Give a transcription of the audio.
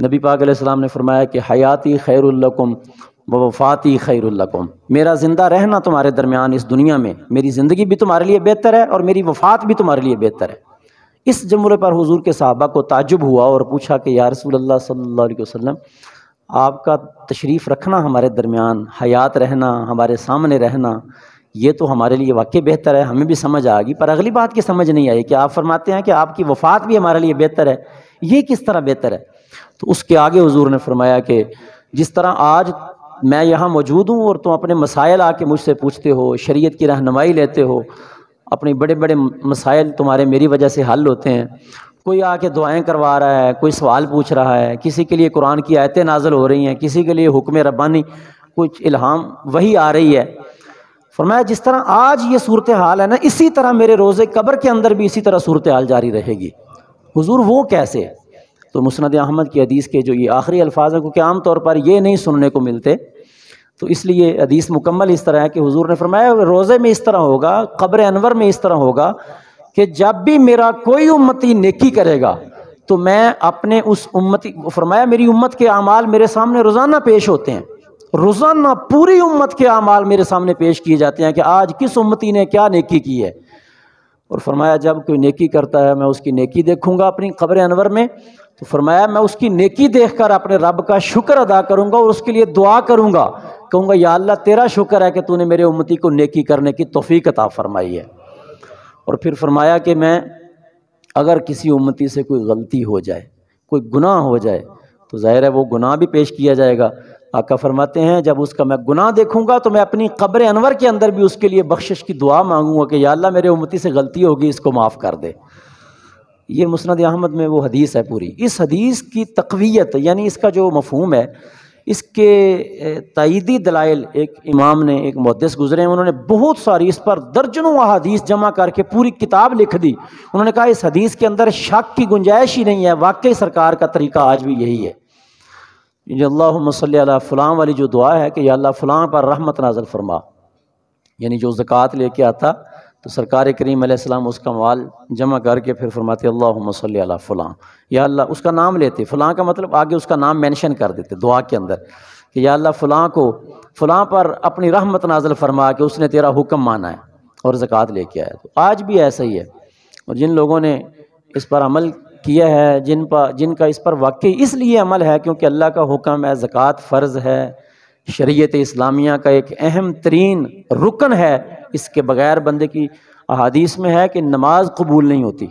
نبی پاک علیہ السلام نے فرمایا کہ حیاتی خیر لکم وفاتی خیر لکم، میرا زندہ رہنا تمہارے درمیان اس دنیا میں، میری زندگی بھی تمہارے لیے بہتر ہے اور میری وفات بھی تمہارے لیے بہتر ہے۔ اس جملے پر حضور کے صحابہ کو تعجب ہوا اور پوچھا کہ یا رسول اللہ صلی اللہ علیہ وسلم، آپ کا تشریف رکھنا ہمارے درمیان، حیات رہنا، ہمارے سامنے رہنا، یہ تو ہمارے لیے واقعی بہتر ہے، ہمیں بھی سمجھ آ گئی، پر اگلی بات کی سمجھ نہیں آئی کہ آپ فرماتے ہیں کہ آپ کی وفات بھی ہمارے لیے بہتر ہے، یہ کس طرح بہتر ہے؟ تو اس کے آگے حضور نے فرمایا کہ جس طرح آج میں یہاں موجود ہوں اور تم اپنے مسائل آ کے مجھ سے پوچھتے ہو، شریعت کی رہنمائی لیتے ہو، اپنے بڑے بڑے مسائل تمہارے میری وجہ سے حل ہوتے ہیں، کوئی آ کے دعائیں کروا رہا ہے، کوئی سوال پوچھ رہا ہے، کسی کے لیے قرآن کی آیتیں نازل ہو رہی ہیں، کسی کے لیے حکم ربانی کچھ الہام وہی آ رہی ہے۔ فرمایا جس طرح آج یہ صورتحال ہے نا، اسی طرح میرے روزے قبر کے اندر بھی اسی طرح صورتحال جاری رہے گی۔ حضور وہ کیسے؟ تو مسند احمد کی حدیث کے جو یہ آخری الفاظ ہیں، کیونکہ عام طور پر یہ نہیں سننے کو ملتے، تو اس لیے حدیث مکمل اس طرح ہے کہ حضور نے فرمایا روزے میں اس طرح ہوگا، قبر انور میں اس طرح ہوگا کہ جب بھی میرا کوئی امتی نیکی کرے گا تو میں اپنے اس امتی، فرمایا میری امت کے اعمال میرے سامنے روزانہ پیش ہوتے ہیں، روزانہ پوری امت کے اعمال میرے سامنے پیش کیے جاتے ہیں کہ آج کس امتی نے کیا نیکی کی ہے۔ اور فرمایا جب کوئی نیکی کرتا ہے میں اس کی نیکی دیکھوں گا اپنی قبر انور میں، تو فرمایا میں اس کی نیکی دیکھ کر اپنے رب کا شکر ادا کروں گا اور اس کے لیے دعا کروں گا، کہوں گا یا اللہ تیرا شکر ہے کہ تو نے میرے امتی کو نیکی کرنے کی توفیق عطا فرمائی ہے۔ اور پھر فرمایا کہ میں اگر کسی امتی سے کوئی غلطی ہو جائے، کوئی گناہ ہو جائے، تو ظاہر ہے وہ گناہ بھی پیش کیا جائے گا۔ آقا فرماتے ہیں جب اس کا میں گناہ دیکھوں گا تو میں اپنی قبر انور کے اندر بھی اس کے لیے بخشش کی دعا مانگوں گا کہ یا اللہ میرے امتی سے غلطی ہوگی، اس کو معاف کر دے۔ یہ مسند احمد میں وہ حدیث ہے پوری۔ اس حدیث کی تقویت یعنی اس کا جو مفہوم ہے، اس کے تائیدی دلائل ایک امام نے، ایک محدث گزرے ہیں، انہوں نے بہت ساری اس پر درجنوں احادیث جمع کر کے پوری کتاب لکھ دی۔ انہوں نے کہا اس حدیث کے اندر شک کی گنجائش ہی نہیں ہے، واقعی سرکار کا طریقہ آج بھی یہی ہے۔ یہ اللہم صلی علی فلاں والی جو دعا ہے کہ یا اللہ فلاں پر رحمت نازل فرما، یعنی جو زکوٰۃ لے کے آتا تو سرکار کریم علیہ السلام اس کا مال جمع کر کے پھر فرماتے اللہم صلی علی فلاں، یا اللہ اس کا نام لیتے، فلاں کا مطلب آگے اس کا نام مینشن کر دیتے دعا کے اندر کہ یا اللہ فلاں کو فلاں پر اپنی رحمت نازل فرما کہ اس نے تیرا حکم مانا ہے اور زکوٰۃ لے کے آیا۔ تو آج بھی ایسا ہی ہے، اور جن لوگوں نے اس پر عمل کیا ہے، جن کا اس پر واقعی اس لیے عمل ہے کیونکہ اللہ کا حکم ہے، زکوٰۃ فرض ہے، شریعت اسلامیہ کا ایک اہم ترین رکن ہے، اس کے بغیر بندے کی احادیث میں ہے کہ نماز قبول نہیں ہوتی۔